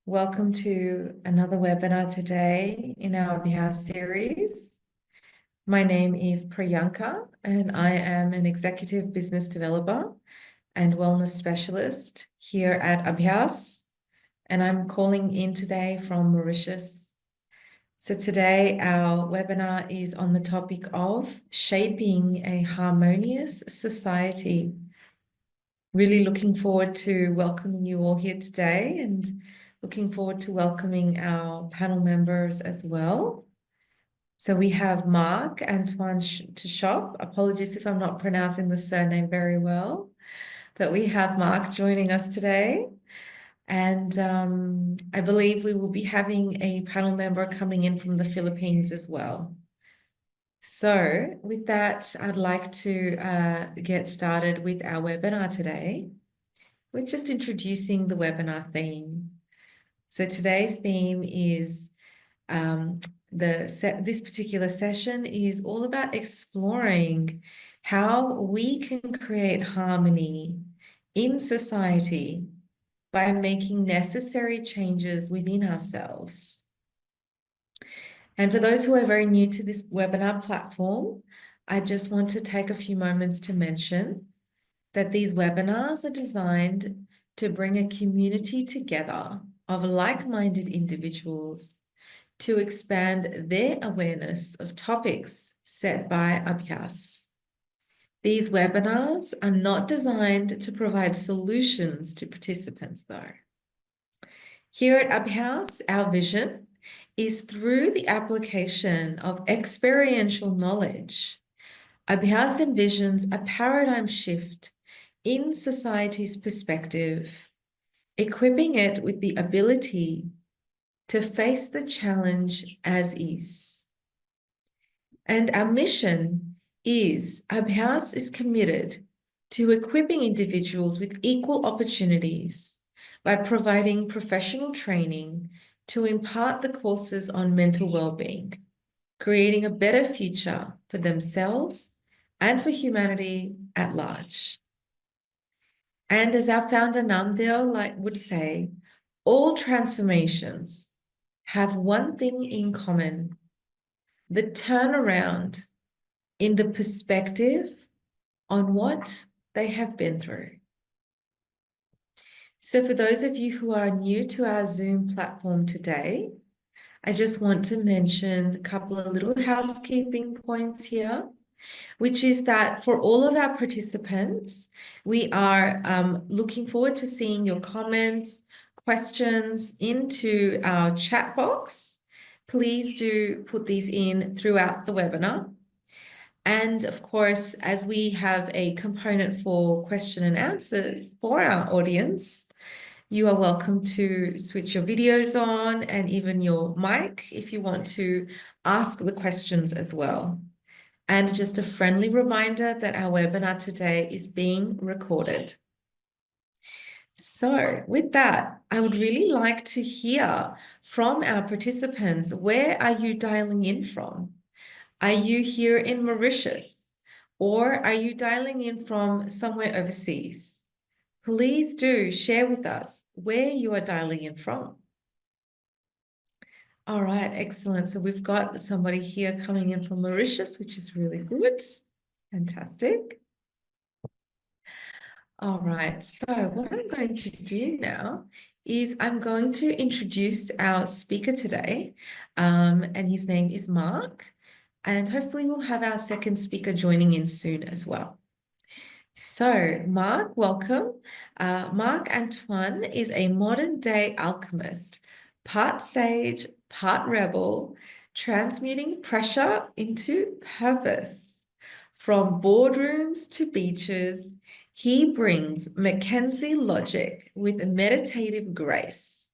Welcome to another webinar today in our Abhyas series. My name is Priyanka, and I am an executive business developer and wellness specialist here at Abhyas, and I'm calling in today from Mauritius. So today our webinar is on the topic of shaping a harmonious society. Really looking forward to welcoming you all here today and looking forward to welcoming our panel members as well. So we have Mark-Antoine to shop. Apologies if I'm not pronouncing the surname very well, but we have Mark joining us today. And I believe we will be having a panel member coming in from the Philippines as well. So with that, I'd like to get started with our webinar today. We're just introducing the webinar theme. So today's theme is this particular session is all about exploring how we can create harmony in society by making necessary changes within ourselves. And for those who are very new to this webinar platform, I just want to take a few moments to mention that these webinars are designed to bring a community together of like-minded individuals to expand their awareness of topics set by Abhyas. These webinars are not designed to provide solutions to participants, though. Here at Abhyas, our vision is through the application of experiential knowledge. Abhyas envisions a paradigm shift in society's perspective, equipping it with the ability to face the challenge as is. And our mission is, Abhyas is committed to equipping individuals with equal opportunities by providing professional training to impart the courses on mental well-being, creating a better future for themselves and for humanity at large. And as our founder Namdeo would say, all transformations have one thing in common: the turnaround in the perspective on what they have been through. So for those of you who are new to our Zoom platform today, I just want to mention a couple of little housekeeping points here, which is that for all of our participants, we are looking forward to seeing your comments, questions into our chat box. Please do put these in throughout the webinar. And of course, as we have a component for question and answers for our audience, you are welcome to switch your videos on and even your mic if you want to ask the questions as well. And just a friendly reminder that our webinar today is being recorded. So with that, I would really like to hear from our participants. Where are you dialing in from? Are you here in Mauritius, or are you dialing in from somewhere overseas? Please do share with us where you are dialing in from. All right, excellent. So we've got somebody here coming in from Mauritius, which is really good. Fantastic. All right, so what I'm going to do now is I'm going to introduce our speaker today, and his name is Mark, and hopefully we'll have our second speaker joining in soon as well. So Mark, welcome. Mark-Antoine is a modern-day alchemist, part sage, part rebel, transmuting pressure into purpose. From boardrooms to beaches, he brings Mackenzie logic with meditative grace.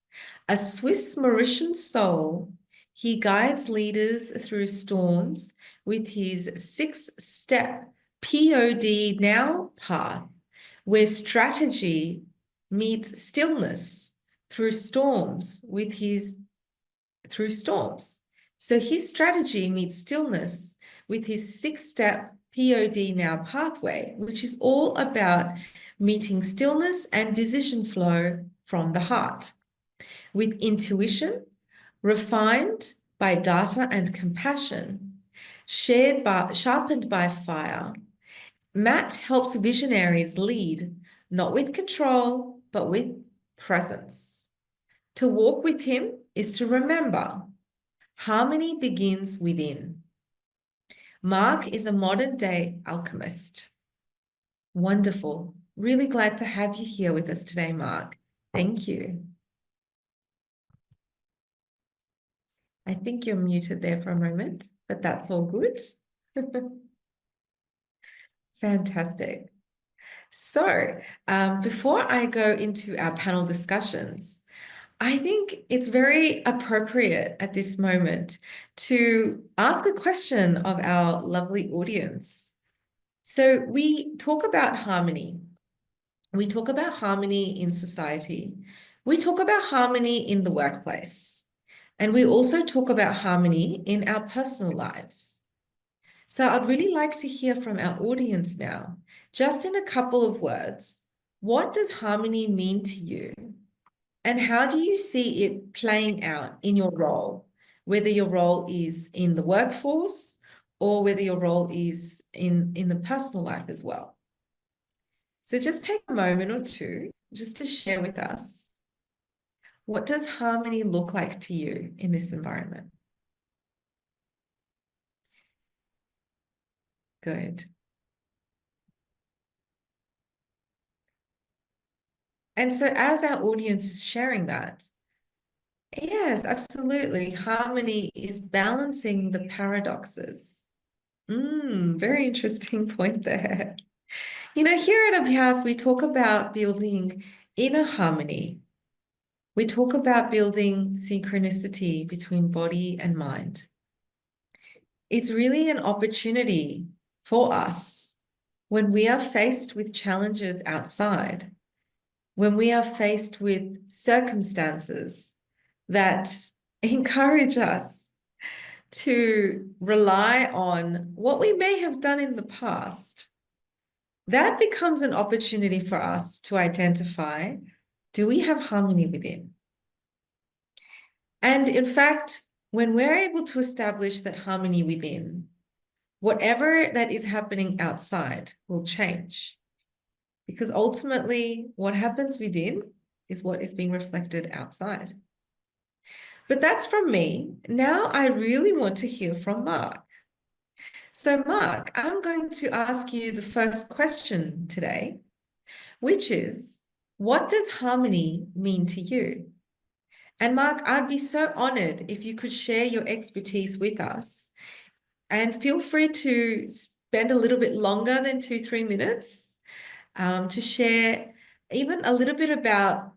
A Swiss Mauritian soul, he guides leaders through storms with his 6-step POD now path, where strategy meets stillness through storms So his strategy meets stillness with his 6-step POD now pathway, which is all about meeting stillness and decision flow from the heart. with intuition, refined by data and compassion, sharpened by fire. Matt helps visionaries lead, not with control, but with presence. To walk with him is to remember harmony begins within. Mark is a modern day alchemist. Wonderful. Really glad to have you here with us today, Mark. Thank you. I think you're muted there for a moment, but that's all good. Fantastic. So, before I go into our panel discussions, I think it's very appropriate at this moment to ask a question of our lovely audience. So, we talk about harmony. We talk about harmony in society. We talk about harmony in the workplace. And we also talk about harmony in our personal lives. So I'd really like to hear from our audience now, just in a couple of words, what does harmony mean to you? And how do you see it playing out in your role, whether your role is in the workforce or whether your role is in the personal life as well? So just take a moment or two just to share with us, what does harmony look like to you in this environment? Good. And so as our audience is sharing that, yes, absolutely. Harmony is balancing the paradoxes. Very interesting point there. You know, here at Abhyas, we talk about building inner harmony. We talk about building synchronicity between body and mind. It's really an opportunity for us when we are faced with challenges outside, when we are faced with circumstances that encourage us to rely on what we may have done in the past, that becomes an opportunity for us to identify, do we have harmony within? And in fact, when we're able to establish that harmony within, whatever that is happening outside will change. Because ultimately, what happens within is what is being reflected outside. But that's from me. Now I really want to hear from Mark. So Mark, I'm going to ask you the first question today, which is, what does harmony mean to you? And Mark, I'd be so honored if you could share your expertise with us. And feel free to spend a little bit longer than 2-3 minutes to share even a little bit about,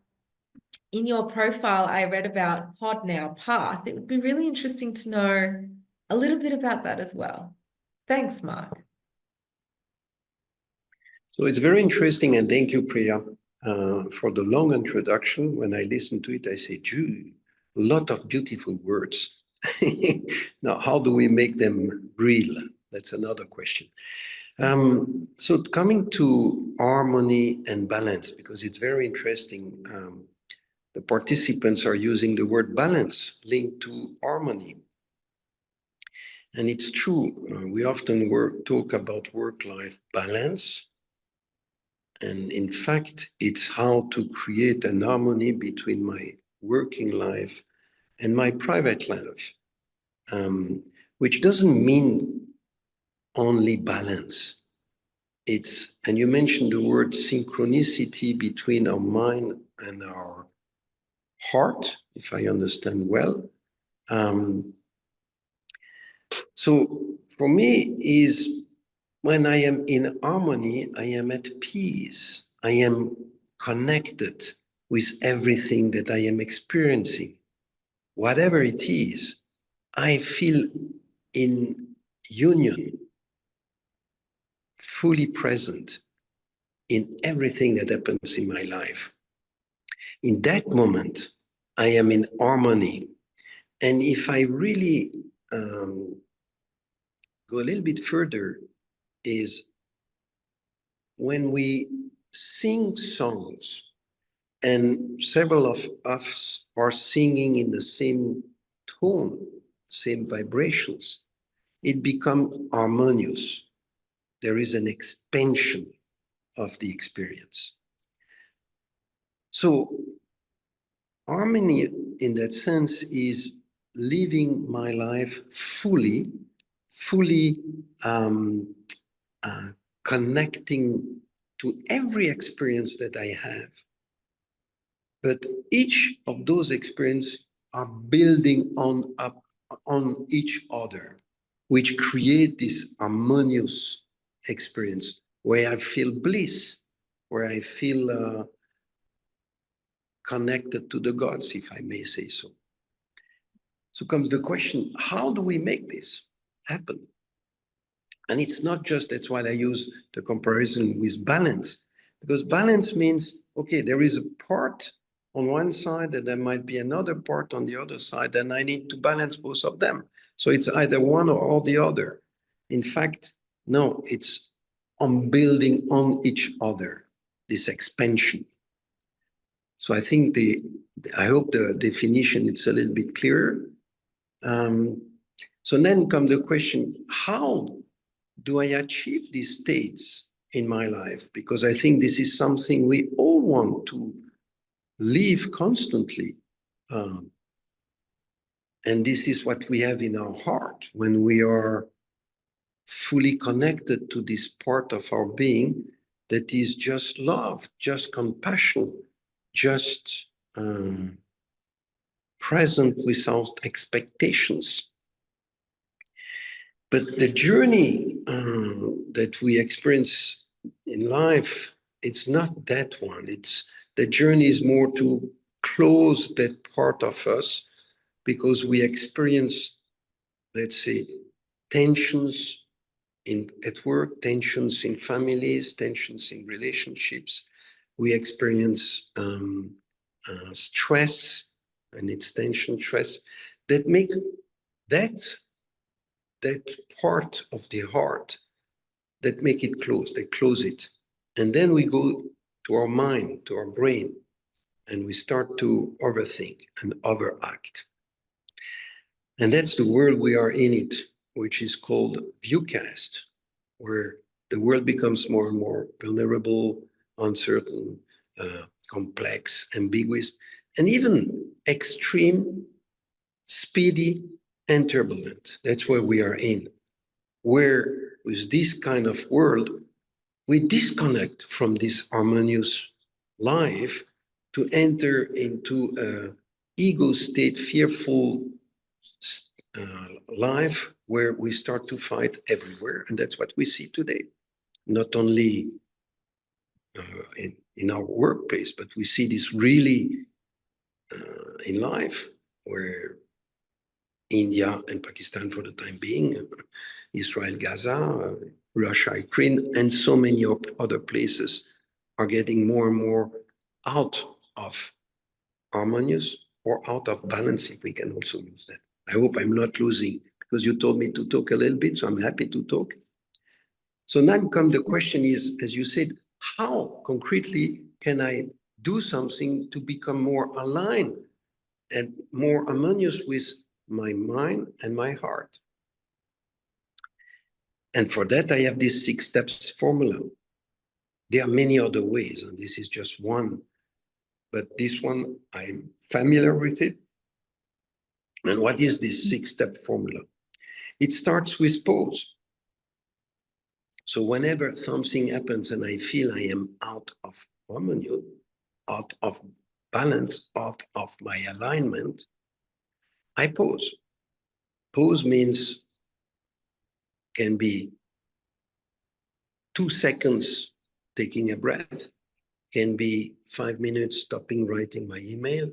in your profile, I read about Pod Now Path. It would be really interesting to know a little bit about that as well. Thanks, Mark. So it's very interesting, and thank you, Priya, for the long introduction. When I listen to it, I say, gee, a lot of beautiful words. Now, how do we make them real? That's another question. So coming to harmony and balance, because it's very interesting. The participants are using the word balance linked to harmony. And it's true, we often talk about work-life balance. And in fact, it's how to create an harmony between my working life and my private life, which doesn't mean only balance. And you mentioned the word synchronicity between our mind and our heart, if I understand well. So for me is when I am in harmony, I am at peace. I am connected with everything that I am experiencing. Whatever it is, I feel in union, fully present in everything that happens in my life. In that moment, I am in harmony. And if I really go a little bit further, is when we sing songs and several of us are singing in the same tone, same vibrations, it becomes harmonious. There is an expansion of the experience. So harmony in that sense is living my life fully connecting to every experience that I have. But each of those experiences are building on each other, which create this harmonious experience where I feel bliss, where I feel connected to the gods, if I may say so. So comes the question, how do we make this happen? And it's not just, that's why I use the comparison with balance, because balance means, okay, there is a part on one side and there might be another part on the other side, and I need to balance both of them. So it's either one or the other. In fact, no, it's on building on each other, this expansion. So I think I hope the definition is a little bit clearer. So then comes the question, how do I achieve these states in my life? Because I think this is something we all want to live constantly. And this is what we have in our heart when we are fully connected to this part of our being that is just love, just compassion, just present without expectations. But the journey that we experience in life, it's not that one. The journey is more to close that part of us because we experience, let's say, tensions at work, tensions in families, tensions in relationships. We experience stress, and it's tension, stress, that make that part of the heart that make it close, they close it. And then we go to our mind, to our brain, and we start to overthink and overact. And that's the world we are in it, which is called VUCA, where the world becomes more and more vulnerable, uncertain, complex, ambiguous, and even extreme, speedy, and turbulent. That's where we are in, where with this kind of world, we disconnect from this harmonious life to enter into an ego state, fearful life where we start to fight everywhere. And that's what we see today, not only in our workplace, but we see this really in life where India and Pakistan for the time being, Israel, Gaza, Russia, Ukraine, and so many other places are getting more and more out of harmonious or out of balance, if we can also use that. I hope I'm not losing, because you told me to talk a little bit, so I'm happy to talk. So now come the question is, as you said, how concretely can I do something to become more aligned and more harmonious with my mind and my heart? And for that, I have this 6 steps formula. There are many other ways, and this is just one, but this one, I'm familiar with it. And what is this 6-step formula? It starts with pause. So whenever something happens and I feel I am out of harmony, out of balance, out of my alignment, I pause. Pause means can be 2 seconds taking a breath, can be 5 minutes stopping writing my email,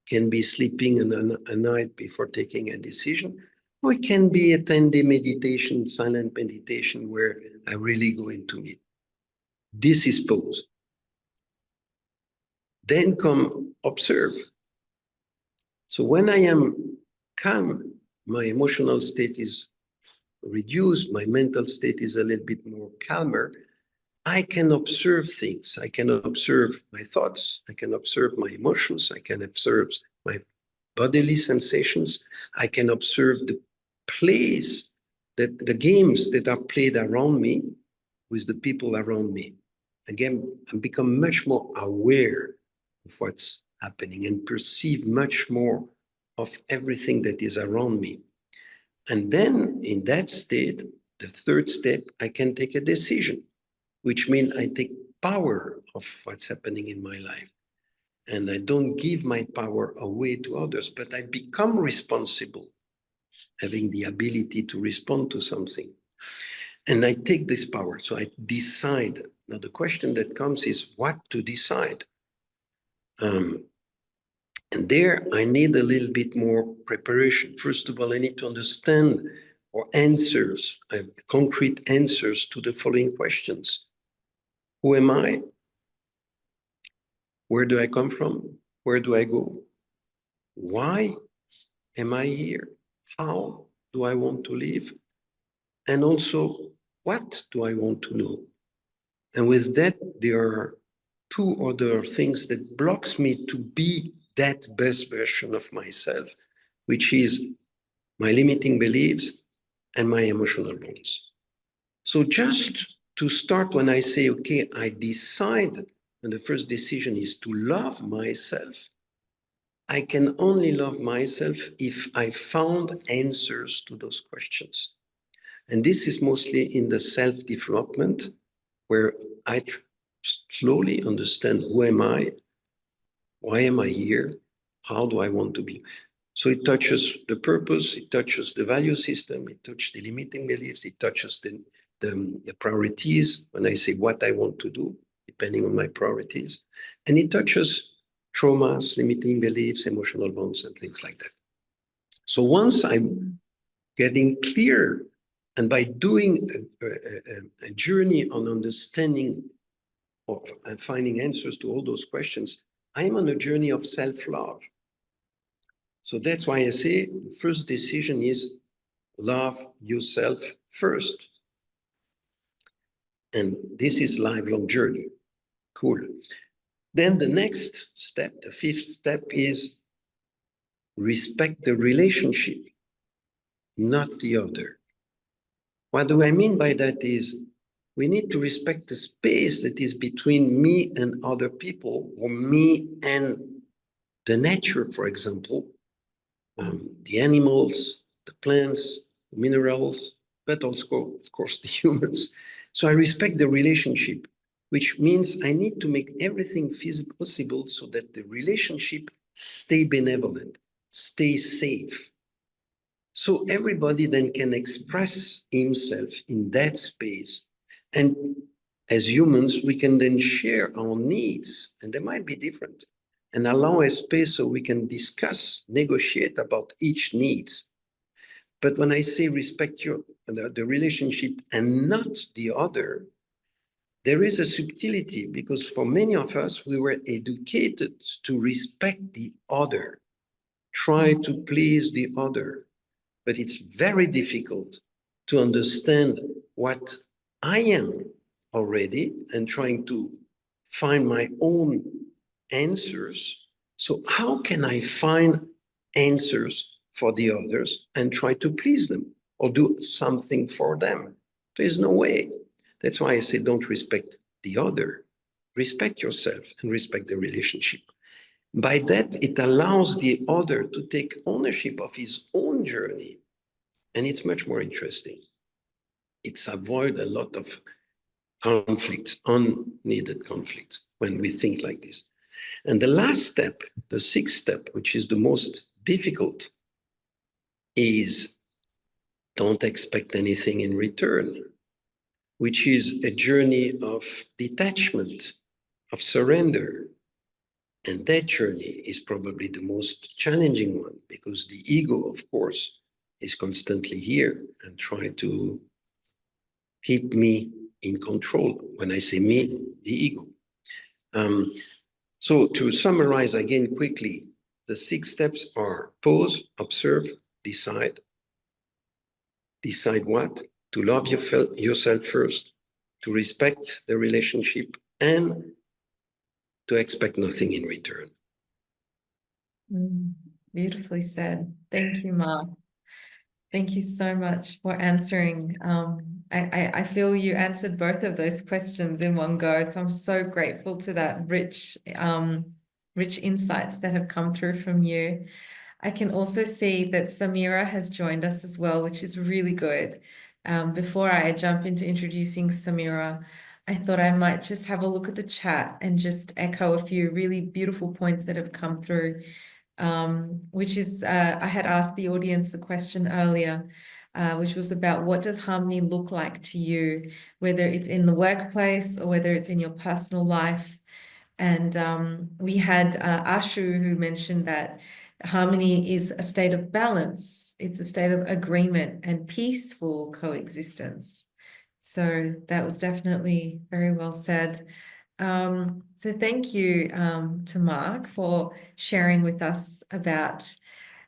can be sleeping a night before taking a decision, or it can be a 10-day meditation, silent meditation, where I really go into it. This is pause. Then come observe. So when I am calm, my emotional state is reduced, my mental state is a little bit more calmer, I can observe things. I can observe my thoughts. I can observe my emotions. I can observe my bodily sensations. I can observe the plays, the games that are played around me with the people around me. Again, I become much more aware of what's happening and perceive much more of everything that is around me. And then in that state, the third step, I can take a decision, which means I take power of what's happening in my life. And I don't give my power away to others, but I become responsible, having the ability to respond to something. And I take this power, so I decide. Now the question that comes is what to decide? And there I need a little bit more preparation. First of all, I need to understand or answers, concrete answers to the following questions. Who am I? Where do I come from? Where do I go? Why am I here? How do I want to live? And also, what do I want to know? And with that, there are two other things that blocks me to be that best version of myself, which is my limiting beliefs and my emotional bonds. So just to start, when I say, okay, I decide, and the first decision is to love myself, I can only love myself if I found answers to those questions. And this is mostly in the self-development, where I slowly understand who am I, why am I here, how do I want to be. So it touches the purpose, it touches the value system, it touches the limiting beliefs, it touches the priorities, when I say what I want to do, depending on my priorities, and it touches traumas, limiting beliefs, emotional bonds, and things like that. So once I'm getting clear, and by doing a journey on understanding of and finding answers to all those questions, I'm on a journey of self-love. So that's why I say the first decision is love yourself first. And this is lifelong journey. Cool. Then the next step, the fifth step, is respect the relationship, not the other. What do I mean by that is we need to respect the space that is between me and other people, or me and the nature, for example, the animals, the plants, the minerals, but also, of course, the humans. So I respect the relationship, which means I need to make everything feasible possible so that the relationship stay benevolent, stay safe. So everybody then can express himself in that space. And as humans, we can then share our needs, and they might be different, and allow a space so we can discuss, negotiate about each needs. But when I say respect the relationship and not the other, there is a subtlety, because for many of us, we were educated to respect the other, try to please the other. But it's very difficult to understand what I am already and trying to find my own answers. So how can I find answers for the others and try to please them or do something for them? There's no way. That's why I say don't respect the other. Respect yourself and respect the relationship. By that, it allows the other to take ownership of his own journey. And it's much more interesting. It's avoid a lot of conflict, unneeded conflict, when we think like this. And the last step, the sixth step, which is the most difficult, is don't expect anything in return, which is a journey of detachment, of surrender. And that journey is probably the most challenging one, because the ego, of course, is constantly here and try to keep me in control. When I say me, the ego. So to summarize again quickly, the 6 steps are pause, observe, decide. Decide what? To love yourself first, to respect the relationship, and to expect nothing in return. Beautifully said. Thank you, Mark. Thank you so much for answering. I feel you answered both of those questions in one go. So I'm so grateful to that rich insights that have come through from you. I can also see that Samira has joined us as well, which is really good. Before I jump into introducing Samira, I thought I might just have a look at the chat and just echo a few really beautiful points that have come through. Which is, I had asked the audience a question earlier, which was about what does harmony look like to you, whether it's in the workplace or whether it's in your personal life. And we had Ashu who mentioned that harmony is a state of balance. It's a state of agreement and peaceful coexistence. So that was definitely very well said. So thank you to Mark for sharing with us about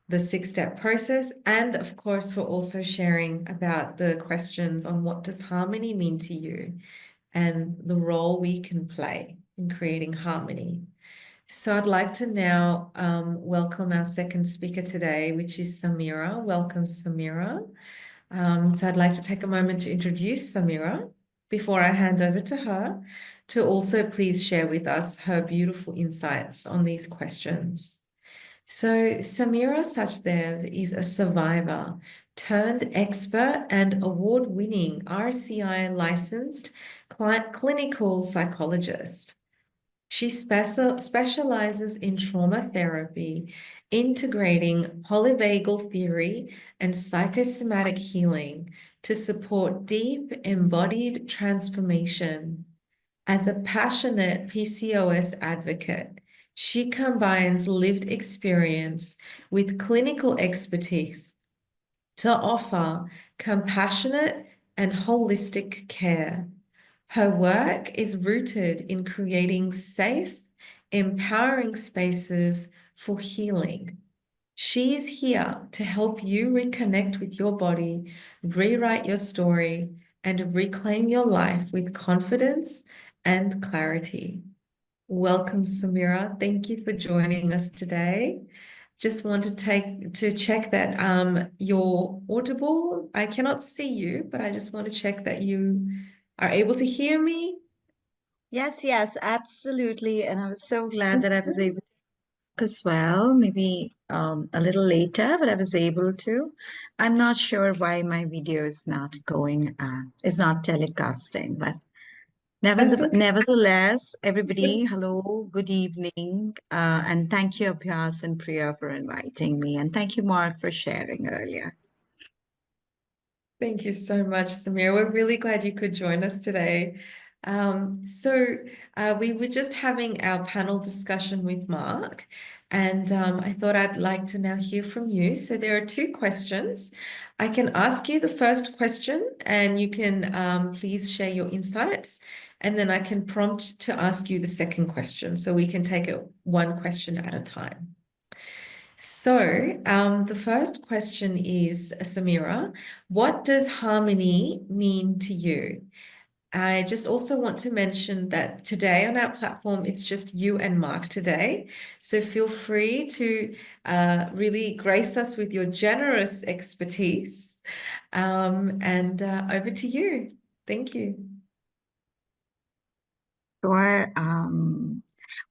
the 6-step process, and of course for also sharing about the questions on what does harmony mean to you and the role we can play in creating harmony. So I'd like to now welcome our second speaker today, which is Samira. Welcome, Samira. So I'd like to take a moment to introduce Samira before I hand over to her to also please share with us her beautiful insights on these questions. So Samira Sachdev is a survivor turned expert and award-winning RCI licensed clinical psychologist. She specializes in trauma therapy, integrating polyvagal theory and psychosomatic healing to support deep embodied transformation. As a passionate PCOS advocate, she combines lived experience with clinical expertise to offer compassionate and holistic care. Her work is rooted in creating safe, empowering spaces for healing. She is here to help you reconnect with your body, rewrite your story, and reclaim your life with confidence and clarity. Welcome, Samira. Thank you for joining us today. Just want to check that you're audible. I cannot see you, but I just want to check that you are able to hear me. Yes, absolutely. And I was so glad that I was able to as well, maybe a little later, but I was able to. I'm not sure why my video is not going, is not telecasting, but That's okay. nevertheless, everybody, hello, good evening. And thank you, Abhyas and Priya, for inviting me. And thank you, Mark, for sharing earlier. Thank you so much, Samira. We're really glad you could join us today. We were just having our panel discussion with Mark, and I thought I'd like to now hear from you. So there are 2 questions. I can ask you the first question, and you can please share your insights, and then I can prompt to ask you the second question, so we can take it one question at a time. So the first question is, Samira, what does harmony mean to you? I just also want to mention that today on our platform, it's just you and Mark today. So feel free to really grace us with your generous expertise. Over to you. Thank you. Sure.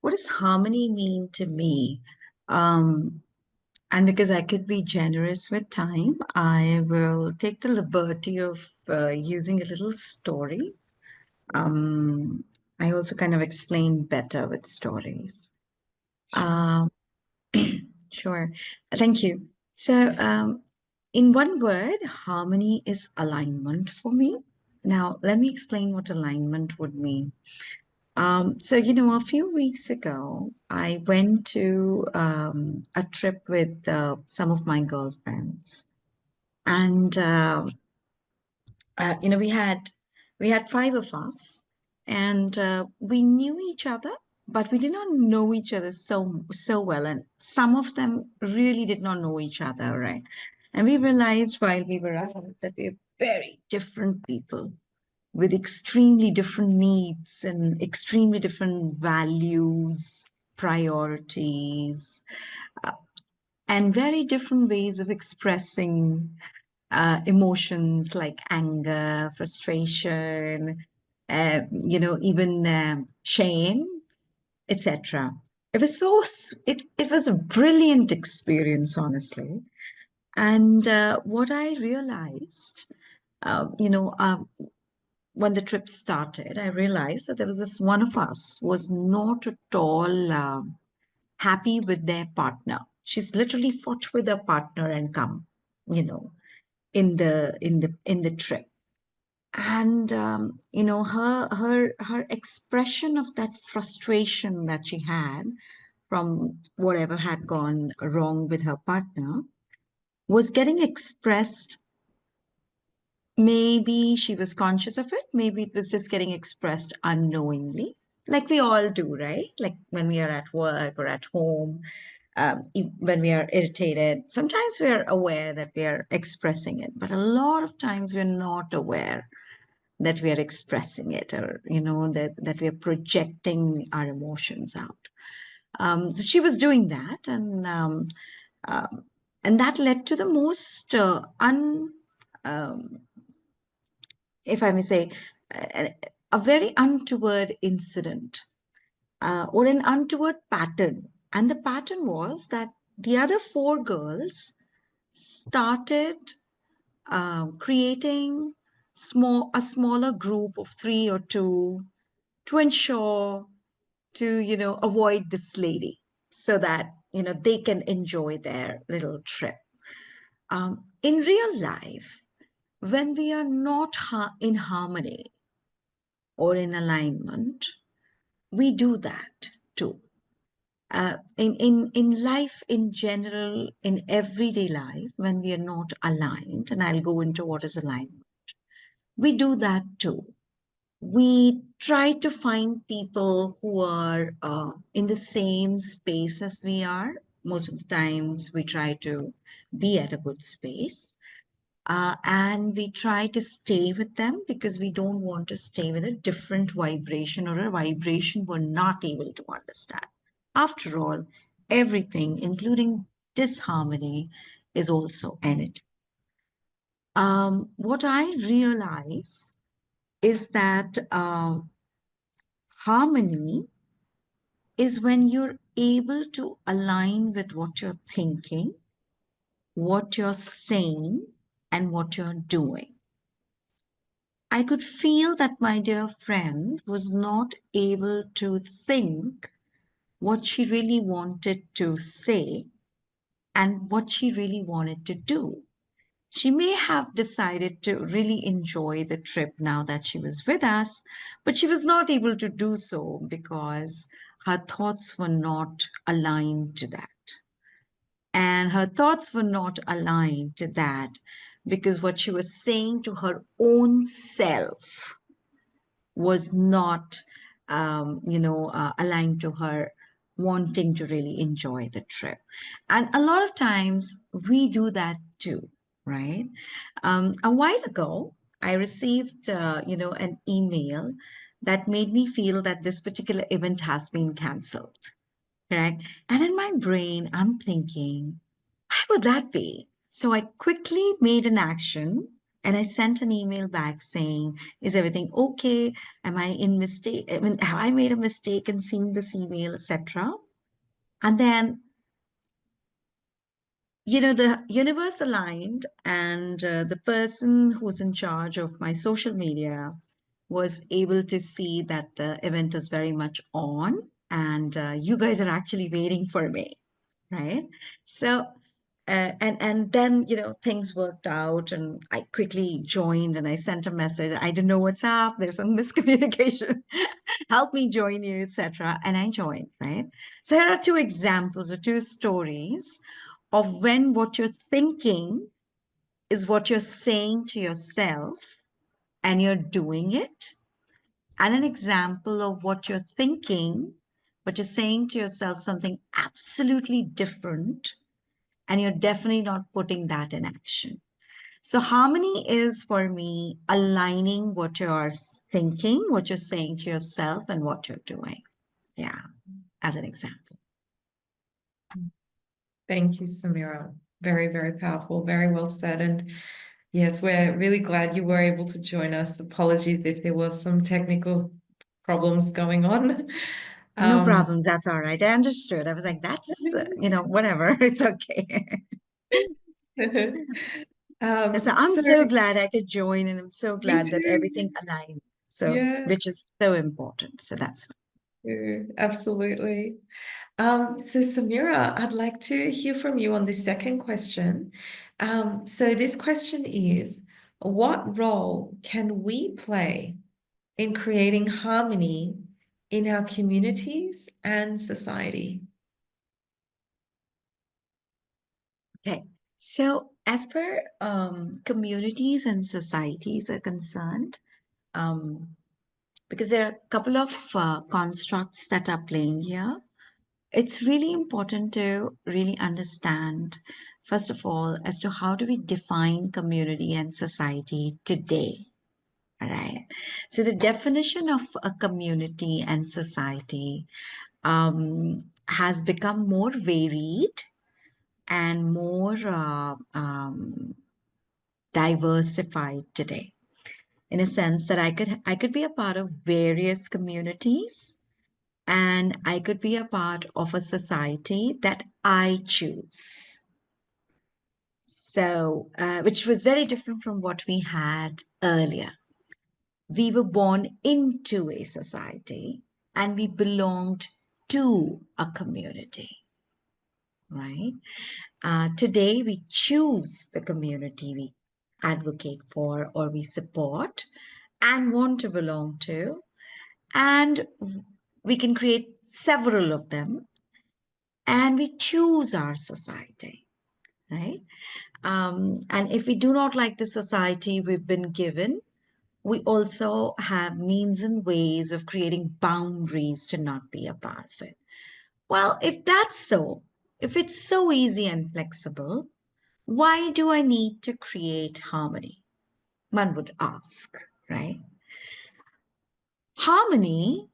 What does harmony mean to me? And because I could be generous with time, I will take the liberty of using a little story. I also kind of explain better with stories. Sure. Thank you. So, in one word, harmony is alignment for me. Now, let me explain what alignment would mean. A few weeks ago, I went to a trip with some of my girlfriends, and we had 5 of us, and we knew each other, but we did not know each other so well, and some of them really did not know each other, right? And we realized while we were out that we're very different people. with extremely different needs and extremely different values, priorities, and very different ways of expressing emotions like anger, frustration, even shame, etc. It was it was a brilliant experience, honestly. And what I realized, when the trip started, I realized that there was this one of us was not at all happy with their partner. She's literally fought with her partner and come, you know, in the trip. And her expression of that frustration that she had from whatever had gone wrong with her partner was getting expressed. Maybe she was conscious of it, maybe it was just getting expressed unknowingly, like we all do, right? Like when we are at work or at home, when we are irritated, sometimes we are aware that we are expressing it, but a lot of times we're not aware that we are expressing it, or that we are projecting our emotions out. So she was doing that, and that led to the most if I may say, a very untoward incident, or an untoward pattern. And the pattern was that the other four girls started creating a smaller group of three or two to ensure to avoid this lady, so that they can enjoy their little trip. In real life, when we are not in harmony or in alignment, we do that too. In life in general, in everyday life, when we are not aligned, and I'll go into what is alignment, we do that too. We try to find people who are in the same space as we are. Most of the times, we try to be at a good space. And we try to stay with them because we don't want to stay with a different vibration or a vibration we're not able to understand. After all, everything, including disharmony, is also energy. What I realize is that harmony is when you're able to align with what you're thinking, what you're saying, and what you're doing. I could feel that my dear friend was not able to think what she really wanted to say and what she really wanted to do. She may have decided to really enjoy the trip now that she was with us, but she was not able to do so because her thoughts were not aligned to that. And her thoughts were not aligned to that because what she was saying to her own self was not, aligned to her wanting to really enjoy the trip. And a lot of times we do that too, right? A while ago, I received, an email that made me feel that this particular event has been canceled, correct? And in my brain, I'm thinking, why would that be? So I quickly made an action and I sent an email back saying, is everything okay? Am I in mistake? I mean, have I made a mistake in seeing this email, etc.? And then, the universe aligned, and the person who's in charge of my social media was able to see that the event is very much on, and you guys are actually waiting for me, right? So and then things worked out, and I quickly joined and I sent a message. I don't know what's up. There's some miscommunication. Help me join you, etc. And I joined, right? So here are two examples or two stories of when what you're thinking is what you're saying to yourself and you're doing it, and an example of what you're thinking, but you're saying to yourself something absolutely different, and you're definitely not putting that in action. So harmony is for me aligning what you're thinking, what you're saying to yourself, and what you're doing. Yeah, as an example. Thank you, Samira. Very, very powerful, very well said. And yes, we're really glad you were able to join us. Apologies if there was some technical problems going on. No problems. That's all right. I understood. I was like, that's, whatever. It's okay. I'm So so glad I could join, and I'm so me glad that too. everything aligned. So, Yeah, which is so important. So that's absolutely. So Samira, I'd like to hear from you on the second question. So this question is, what role can we play in creating harmony in our communities and society? okay. So, as per communities and societies are concerned, because there are a couple of constructs that are playing here, it's really important to really understand, first of all, as to how do we define community and society today. All right. So the definition of a community and society has become more varied and more diversified today, in a sense that I could be a part of various communities, and I could be a part of a society that I choose. So, which was very different from what we had earlier. We were born into a society and we belonged to a community, right? Today, we choose the community we advocate for or we support and want to belong to, and we can create several of them, and we choose our society, right? And if we do not like the society we've been given, we also have means and ways of creating boundaries to not be a part of it. Well, if that's so, if it's so easy and flexible, why do I need to create harmony? One would ask, right? Harmony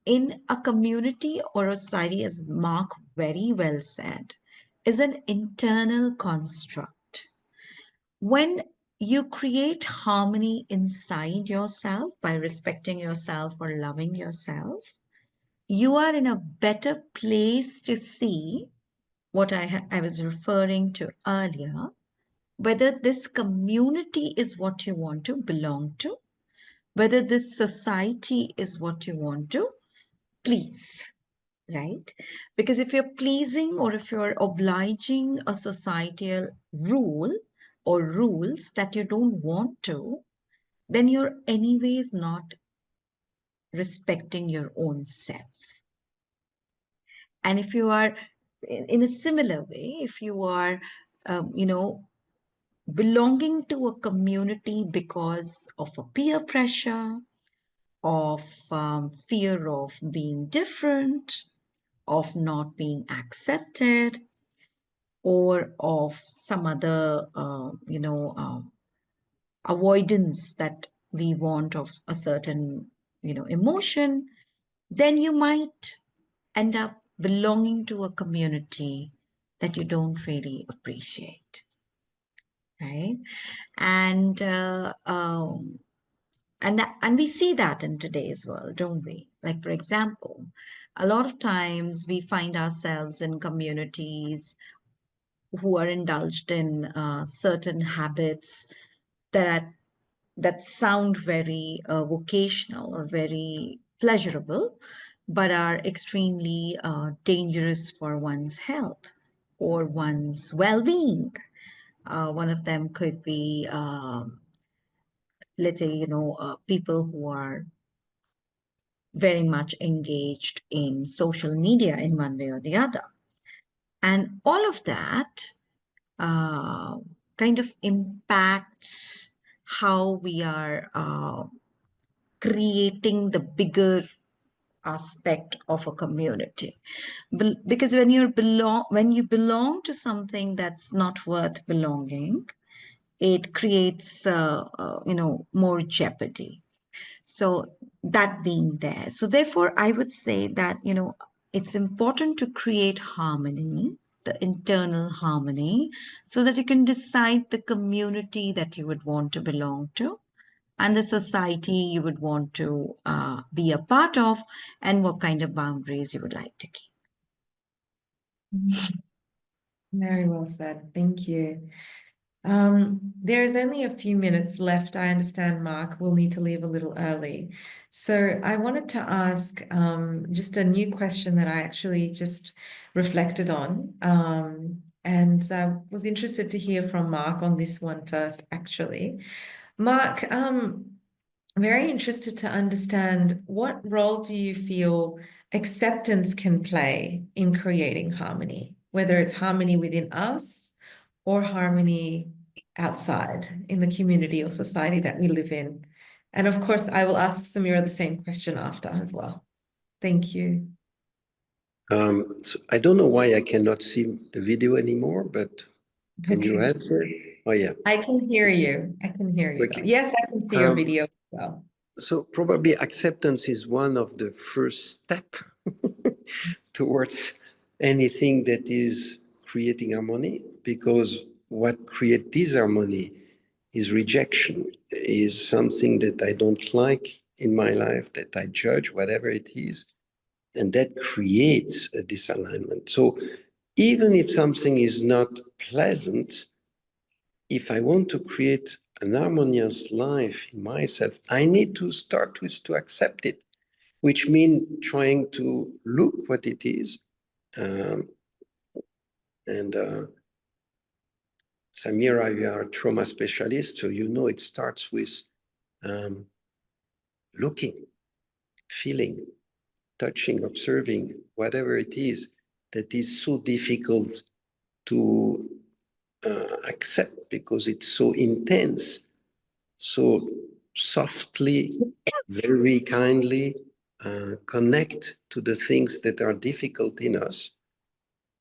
in a community or a society, as Mark very well said, is an internal construct. When you create harmony inside yourself by respecting yourself or loving yourself, you are in a better place to see what I was referring to earlier, whether this community is what you want to belong to, whether this society is what you want to please, right? Because if you're pleasing or if you're obliging a societal rule or rules that you don't want to, then you're anyways not respecting your own self. And if you are in a similar way, if you are, belonging to a community because of a peer pressure, of fear of being different, of not being accepted, or of some other, avoidance that we want of a certain, emotion, then you might end up belonging to a community that you don't really appreciate, right? And and we see that in today's world, don't we? Like, for example, a lot of times we find ourselves in communities who are indulged in certain habits that sound very vocational or very pleasurable, but are extremely dangerous for one's health or one's well-being. One of them could be, let's say, people who are very much engaged in social media in one way or the other. And all of that uh, kind of impacts how we are creating the bigger aspect of a community. Because when you belong to something that's not worth belonging, it creates, more jeopardy. So that being there. So therefore, I would say that, it's important to create harmony, the internal harmony, so that you can decide the community that you would want to belong to and the society you would want to be a part of, and what kind of boundaries you would like to keep. Very well said. Thank you. There's only a few minutes left. I understand, Mark, we'll need to leave a little early. So I wanted to ask just a new question that I actually just reflected on. And I was interested to hear from Mark on this one first, actually. Mark, very interested to understand, what role do you feel acceptance can play in creating harmony, whether it's harmony within us or harmony outside in the community or society that we live in? And of course, I will ask Samira the same question after as well. Thank you. So I don't know why I cannot see the video anymore, but can you Okay. answer? Oh, yeah. I can hear you. I can hear you. Okay. Yes, I can see your video as well. So probably acceptance is one of the first step towards anything that is creating harmony, because what creates disharmony is rejection, is something that I don't like in my life, that I judge, whatever it is, and that creates a disalignment. So even if something is not pleasant, if I want to create an harmonious life in myself, I need to start with to accept it, which means trying to look what it is. Samira, you are a trauma specialist, so you know it starts with looking, feeling, touching, observing, whatever it is that is so difficult to accept because it's so intense. So softly, very kindly connect to the things that are difficult in us,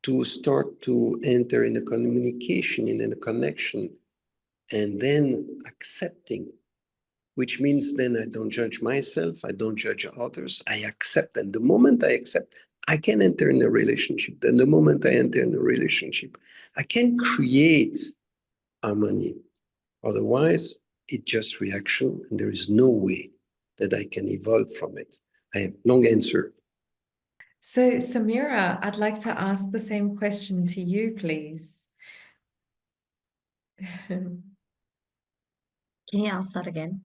to start to enter in a communication, in a connection, and then accepting, which means then I don't judge myself, I don't judge others, I accept. And the moment I accept, I can enter in a relationship. Then the moment I enter in a relationship, I can create harmony. Otherwise, it's just reaction, and there is no way that I can evolve from it. I have long answer. So, Samira, I'd like to ask the same question to you, please. Can you ask that again?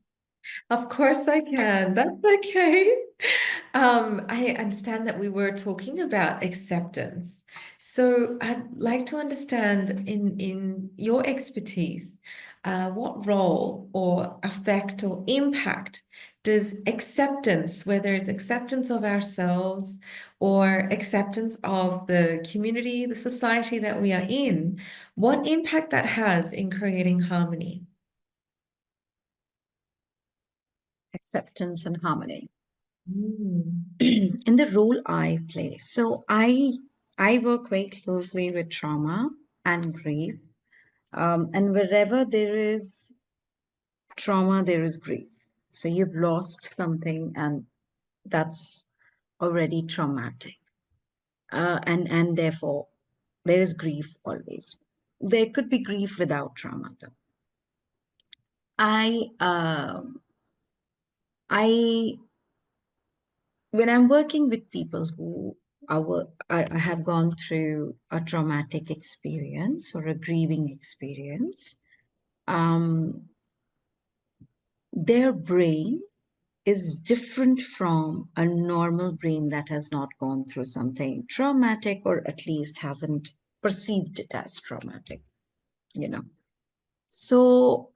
Of course I can. That's okay. I understand that we were talking about acceptance. So I'd like to understand in your expertise, what role or effect or impact does acceptance, whether it's acceptance of ourselves or acceptance of the community, the society that we are in, what impact that has in creating harmony? Acceptance and harmony. Mm. In the role I play. So I work very closely with trauma and grief. And wherever there is trauma, there is grief. So you've lost something, and that's already traumatic. And therefore, there is grief always. There could be grief without trauma, though. I when I'm working with people who I have gone through a traumatic experience or a grieving experience, their brain is different from a normal brain that has not gone through something traumatic, or at least hasn't perceived it as traumatic, you know. So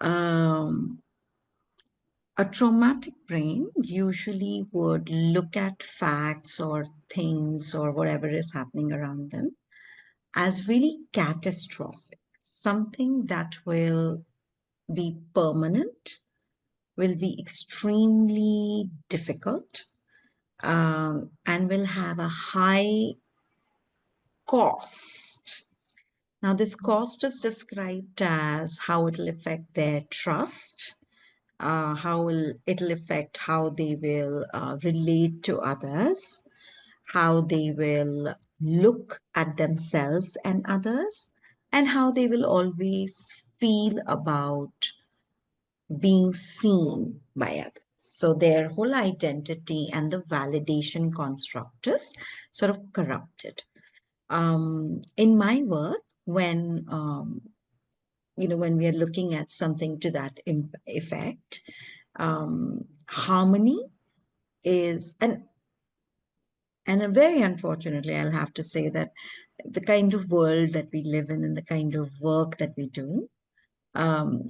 a traumatic brain usually would look at facts or things or whatever is happening around them as really catastrophic, something that will be permanent, will be extremely difficult, and will have a high cost Now, this cost is described as how it'll affect their trust, it'll affect how they will relate to others, how they will look at themselves and others, and how they will always feel about being seen by others. So their whole identity and the validation construct is sort of corrupted. In my work, when when we are looking at something to that effect, harmony is and very unfortunately, I'll have to say that the kind of world that we live in and the kind of work that we do,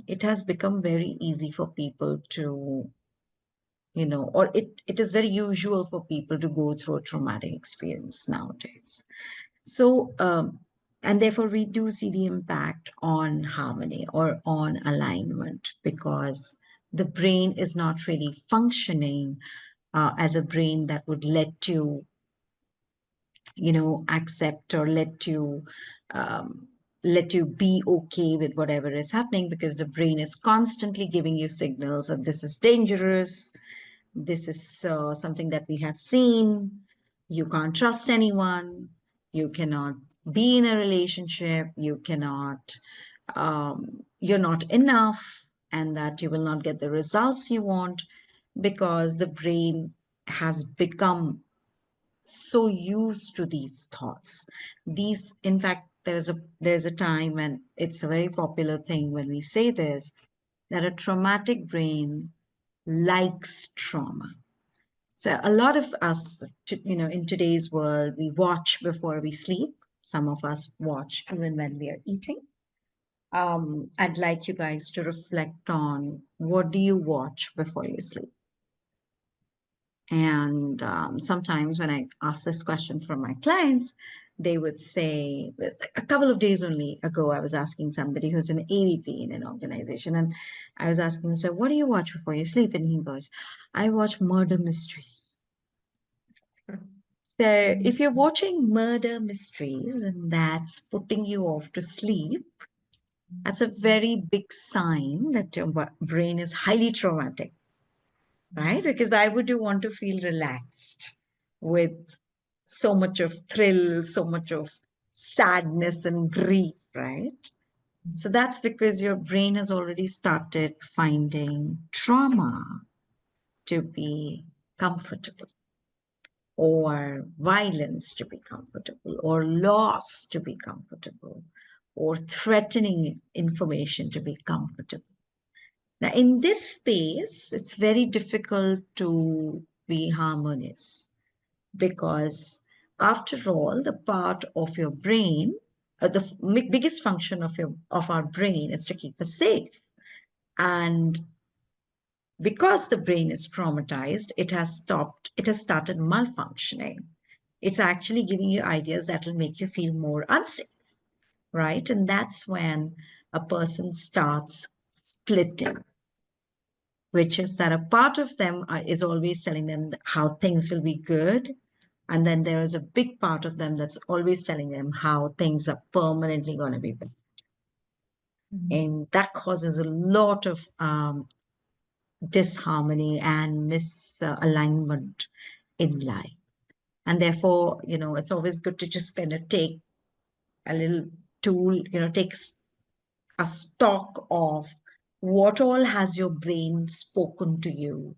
it has become very easy for people to, or it is very usual for people to go through a traumatic experience nowadays. So, and therefore we do see the impact on harmony or on alignment, because the brain is not really functioning as a brain that would let you accept or let you be okay with whatever is happening, because the brain is constantly giving you signals that this is dangerous, this is something that we have seen, you can't trust anyone, you cannot be in a relationship, you cannot, you're not enough, and that you will not get the results you want, because the brain has become so used to these thoughts. These, in fact, there's a time, and it's a very popular thing when we say this, that a traumatic brain likes trauma. So a lot of us, in today's world, we watch before we sleep. Some of us watch even when we are eating. I'd like you guys to reflect on, what do you watch before you sleep? And sometimes when I ask this question from my clients, they would say, a couple of days only ago, I was asking somebody who's an AVP in an organization, and I was asking him, so what do you watch before you sleep? And he goes, I watch murder mysteries. So if you're watching murder mysteries and that's putting you off to sleep, that's a very big sign that your brain is highly traumatic. Right? Because why would you want to feel relaxed with so much of thrill, so much of sadness and grief, right? So that's because your brain has already started finding trauma to be comfortable, or violence to be comfortable, or loss to be comfortable, or threatening information to be comfortable. Now, in this space, it's very difficult to be harmonious, because after all, the part of your brain, the biggest function of our brain is to keep us safe. And because the brain is traumatized, it has started malfunctioning. It's actually giving you ideas that will make you feel more unsafe, right? And that's when a person starts splitting, which is that a part of them is always telling them how things will be good. And then there is a big part of them that's always telling them how things are permanently going to be bad. And that causes a lot of disharmony and misalignment in life. And therefore, it's always good to just kind of take a little tool, take a stock of what all has your brain spoken to you,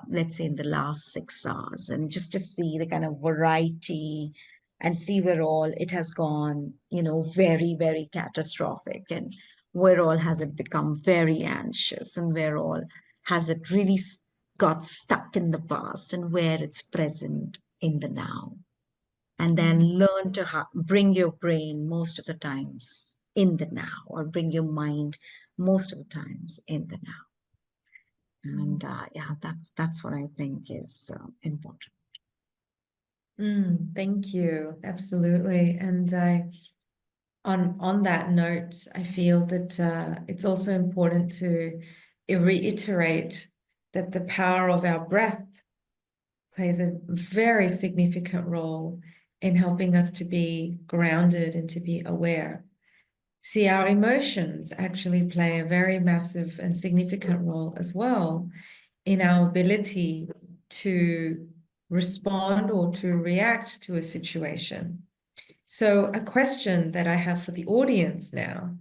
let's say in the last 6 hours, and just to see the kind of variety and see where all it has gone, very, very catastrophic, and where all has it become very anxious, and where all has it really got stuck in the past, and where it's present in the now. And then learn to bring your brain most of the times in the now, or bring your mind most of the times in the now. And yeah, that's what I think is important. Thank you. Absolutely. And on that note, I feel that it's also important to reiterate that the power of our breath plays a very significant role in helping us to be grounded and to be aware. See, our emotions actually play a very massive and significant role as well in our ability to respond or to react to a situation. So a question that I have for the audience now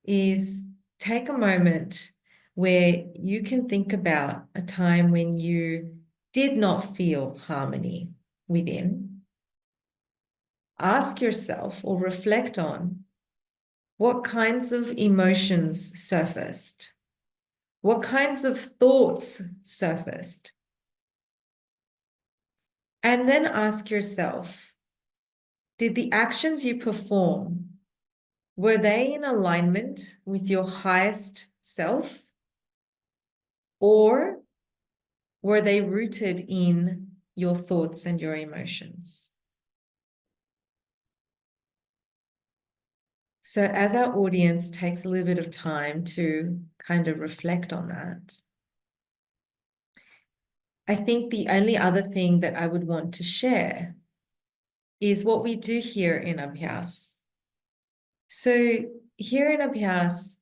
is, take a moment where you can think about a time when you did not feel harmony within. Ask yourself or reflect on what kinds of emotions surfaced, what kinds of thoughts surfaced. And then ask yourself, did the actions you perform, were they in alignment with your highest self? Or were they rooted in your thoughts and your emotions? So as our audience takes a little bit of time to kind of reflect on that, I think the only other thing that I would want to share is what we do here in Abhyas. So here in Abhyas,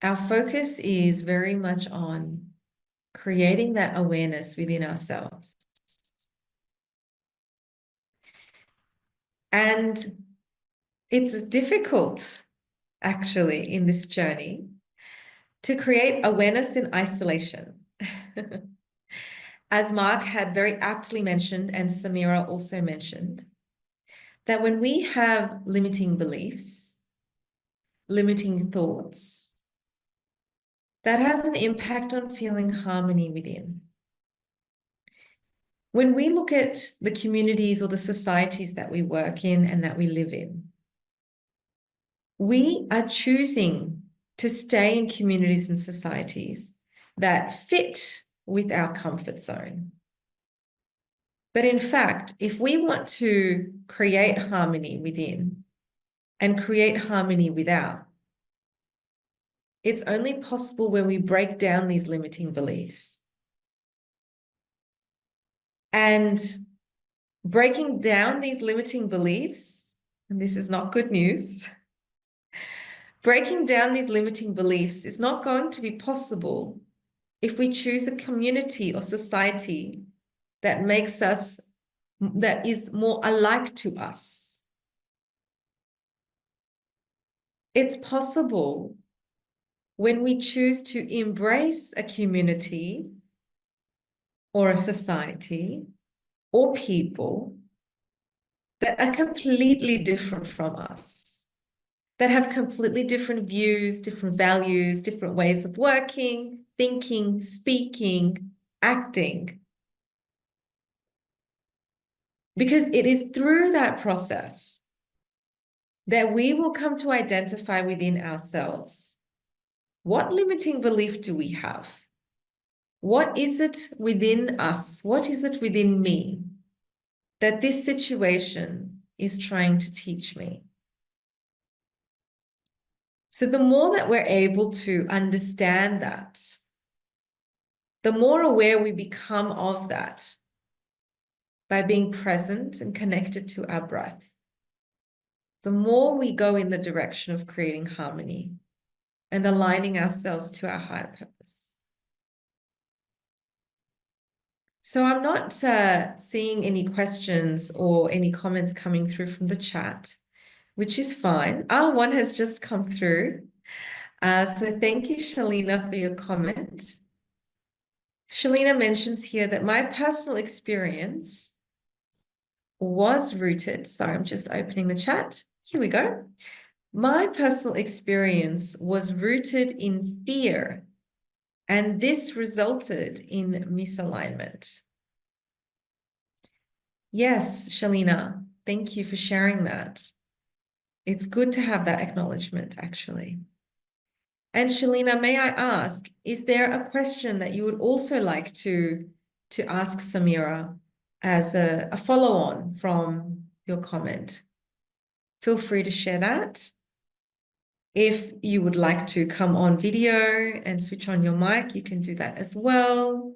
our focus is very much on creating that awareness within ourselves. And it's difficult, actually, in this journey to create awareness in isolation. As Mark had very aptly mentioned, and Samira also mentioned, that when we have limiting beliefs, limiting thoughts, that has an impact on feeling harmony within. When we look at the communities or the societies that we work in and that we live in, we are choosing to stay in communities and societies that fit with our comfort zone. But in fact, if we want to create harmony within and create harmony without, it's only possible when we break down these limiting beliefs. And breaking down these limiting beliefs, and this is not good news, breaking down these limiting beliefs is not going to be possible if we choose a community or society that makes us, that is more alike to us. It's possible when we choose to embrace a community or a society or people that are completely different from us, that have completely different views, different values, different ways of working, thinking, speaking, acting. Because it is through that process that we will come to identify within ourselves, what limiting belief do we have? What is it within us? What is it within me that this situation is trying to teach me? So the more that we're able to understand that, the more aware we become of that by being present and connected to our breath, the more we go in the direction of creating harmony and aligning ourselves to our higher purpose. So I'm not seeing any questions or any comments coming through from the chat, which is fine. One has just come through. So thank you, Shalina, for your comment. Shalina mentions here that my personal experience was rooted. Sorry, I'm just opening the chat. Here we go. My personal experience was rooted in fear, and this resulted in misalignment. Yes, Shalina, thank you for sharing that. It's good to have that acknowledgement, actually. And Shalina, may I ask, is there a question that you would also like to ask Samira as a follow-on from your comment? Feel free to share that. If you would like to come on video and switch on your mic, you can do that as well.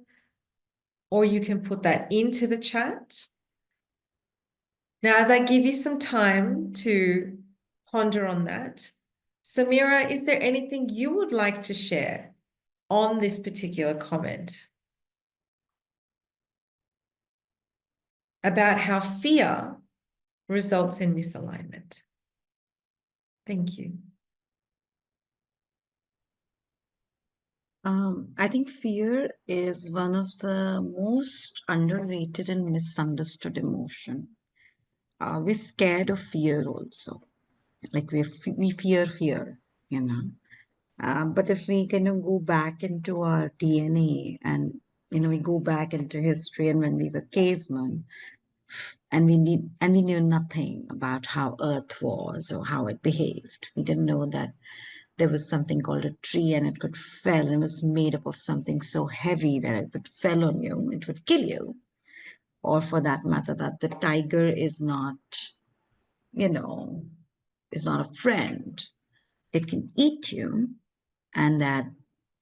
Or you can put that into the chat. Now, as I give you some time to ponder on that, Samira, is there anything you would like to share on this particular comment about how fear results in misalignment? Thank you. I think fear is one of the most underrated and misunderstood emotion. We're scared of fear also. Like we fear fear, you know. But if we kind of go back into our DNA and, we go back into history and when we were cavemen and we knew nothing about how Earth was or how it behaved. We didn't know that there was something called a tree and it could fell and it was made up of something so heavy that it would fell on you, it would kill you. Or for that matter, that the tiger is not, is not a friend. It can eat you, and that,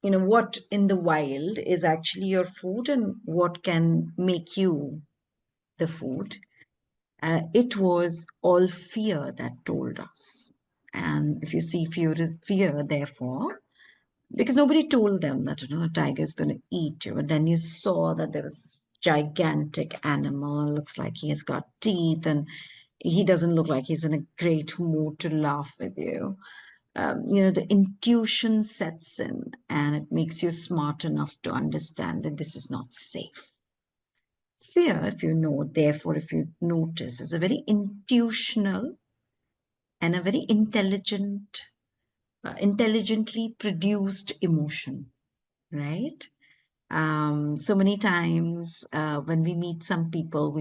what in the wild is actually your food and what can make you the food. It was all fear that told us. And if you see fear is fear, therefore, because nobody told them that a tiger is going to eat you, and then you saw that there was this gigantic animal, looks like he has got teeth, and he doesn't look like he's in a great mood to laugh with you. The intuition sets in and it makes you smart enough to understand that this is not safe. Fear, if you know, therefore, if you notice, is a very intuitional and a very intelligently produced emotion, right? So many times when we meet some people,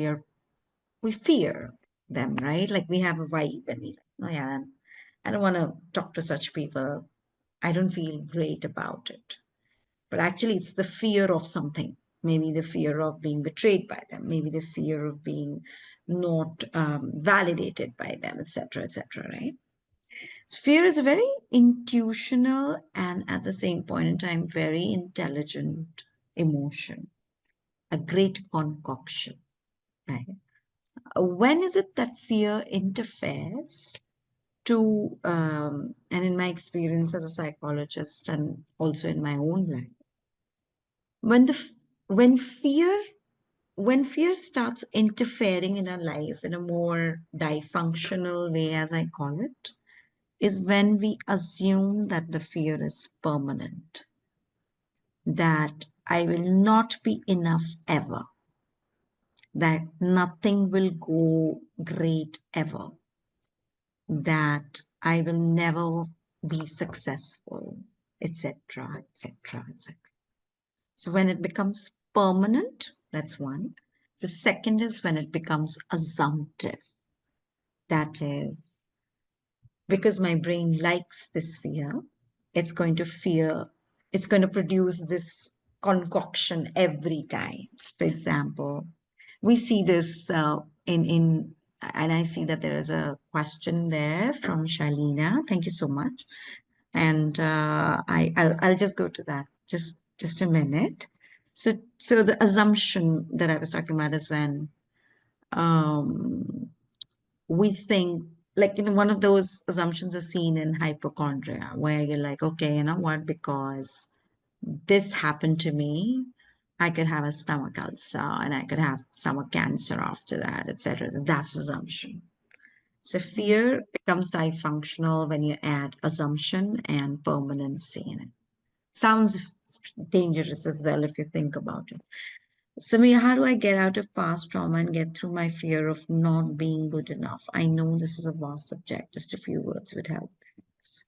we fear them, right? Like we have a vibe and we like, oh yeah, I don't want to talk to such people. I don't feel great about it. But actually, it's the fear of something. Maybe the fear of being betrayed by them. Maybe the fear of being not validated by them, etc., etc., right? Fear is a very intuitional and at the same point in time, very intelligent emotion, a great concoction, right? When is it that fear interferes to, and in my experience as a psychologist and also in my own life, when the when fear starts interfering in our life in a more dysfunctional way, as I call it, is when we assume that the fear is permanent, that I will not be enough ever, that nothing will go great ever, that I will never be successful, etc., etc., etc. So when it becomes permanent, that's one. The second is when it becomes assumptive. That is, because my brain likes this fear, it's going to produce this concoction every time. For example, we see this and I see that there is a question there from Shalina. Thank you so much. And I'll just go to that just a minute. So the assumption that I was talking about is when we think, like, one of those assumptions are seen in hypochondria, where you're like, okay, you know what, because this happened to me, I could have a stomach ulcer and I could have stomach cancer after that, etc. That's assumption. So fear becomes dysfunctional when you add assumption and permanency in it. Sounds dangerous as well if you think about it. Samir, how do I get out of past trauma and get through my fear of not being good enough? I know this is a vast subject. Just a few words would help. Thanks.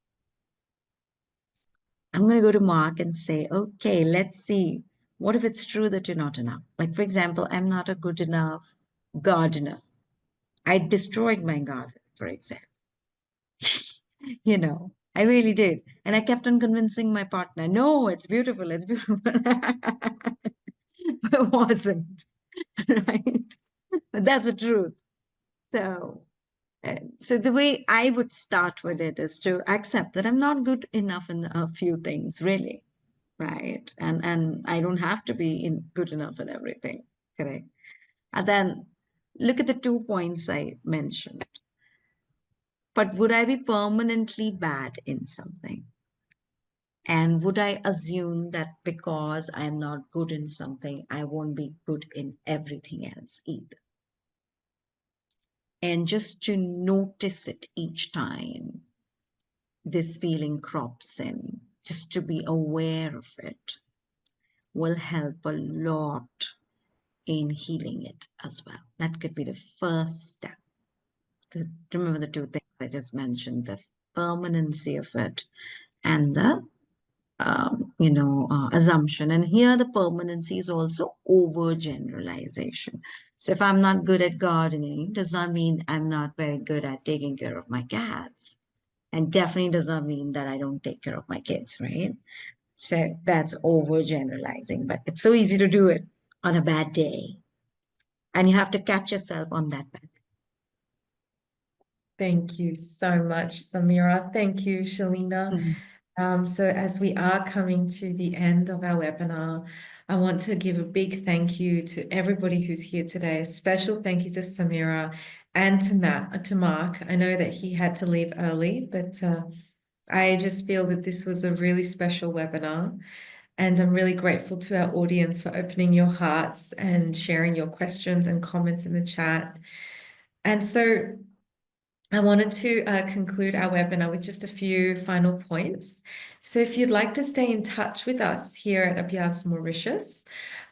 I'm going to go to Mark and say, okay, let's see. What if it's true that you're not enough? Like, for example, I'm not a good enough gardener. I destroyed my garden, for example. I really did. And I kept on convincing my partner, no, it's beautiful, it's beautiful. But it wasn't, right? But that's the truth. So the way I would start with it is to accept that I'm not good enough in a few things, really, right? And I don't have to be good enough in everything, correct? And then look at the 2 points I mentioned. But would I be permanently bad in something? And would I assume that because I'm not good in something, I won't be good in everything else either? And just to notice it each time this feeling crops in, just to be aware of it, will help a lot in healing it as well. That could be the first step. Remember the 2 things I just mentioned, the permanency of it and the assumption. And here the permanency is also overgeneralization. So if I'm not good at gardening, does not mean I'm not very good at taking care of my cats. And definitely does not mean that I don't take care of my kids, right? So that's overgeneralizing, but it's so easy to do it on a bad day. And you have to catch yourself on that bad day. Thank you so much, Samira. Thank you, Shalina. So as we are coming to the end of our webinar, I want to give a big thank you to everybody who's here today. A special thank you to Samira and to Mark. I know that he had to leave early, but I just feel that this was a really special webinar. And I'm really grateful to our audience for opening your hearts and sharing your questions and comments in the chat. And so I wanted to conclude our webinar with just a few final points. So if you'd like to stay in touch with us here at Abhyas Mauritius,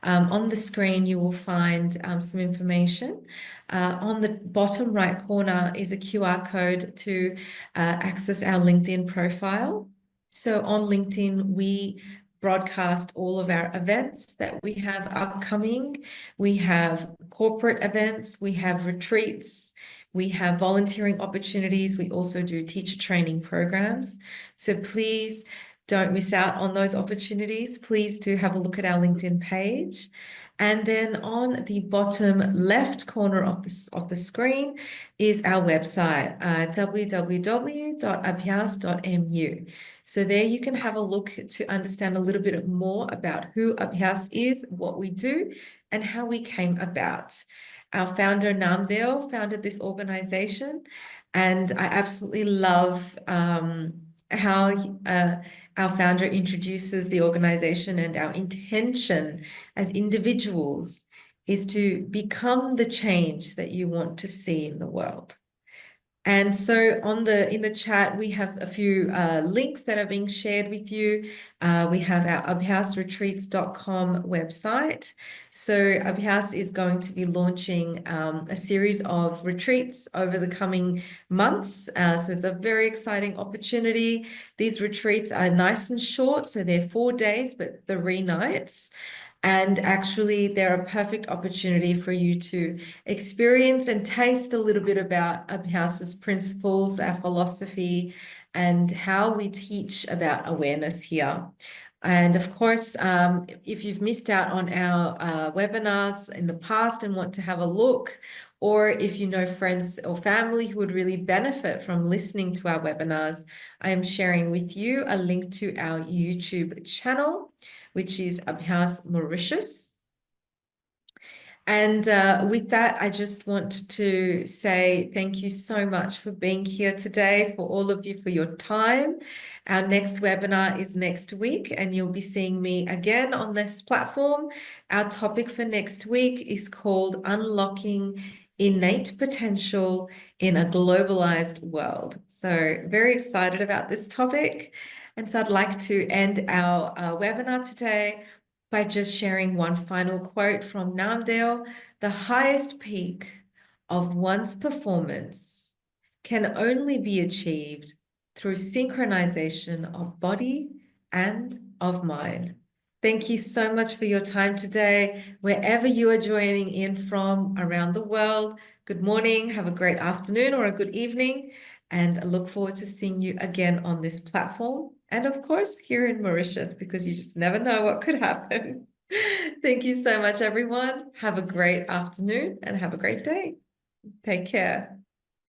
on the screen you will find some information. On the bottom right corner is a QR code to access our LinkedIn profile. So on LinkedIn, we broadcast all of our events that we have upcoming. We have corporate events, we have retreats, we have volunteering opportunities. We also do teacher training programs. So please don't miss out on those opportunities. Please do have a look at our LinkedIn page. And then on the bottom left corner of the screen is our website, www.abhyas.mu. So there you can have a look to understand a little bit more about who Abhyas is, what we do, and how we came about. Our founder, Namdeo, founded this organization, and I absolutely love how our founder introduces the organization, and our intention as individuals is to become the change that you want to see in the world. And so in the chat, we have a few links that are being shared with you. We have our abhyasretreats.com website. So Abhyas is going to be launching a series of retreats over the coming months. So it's a very exciting opportunity. These retreats are nice and short, so they're 4 days, but 3 nights. And actually, they're a perfect opportunity for you to experience and taste a little bit about Abhyas's principles, our philosophy, and how we teach about awareness here. And of course, if you've missed out on our webinars in the past and want to have a look, or if you know friends or family who would really benefit from listening to our webinars, I am sharing with you a link to our YouTube channel, which is Abhyas Mauritius. And with that, I just want to say thank you so much for being here today, for all of you for your time. Our next webinar is next week, and you'll be seeing me again on this platform. Our topic for next week is called Unlocking Innate Potential in a Globalized World. So very excited about this topic. And so I'd like to end our webinar today by just sharing one final quote from Namdeo. The highest peak of one's performance can only be achieved through synchronization of body and of mind. Thank you so much for your time today. Wherever you are joining in from around the world, good morning, have a great afternoon or a good evening, and I look forward to seeing you again on this platform. And of course, here in Mauritius, because you just never know what could happen. Thank you so much, everyone. Have a great afternoon and have a great day. Take care.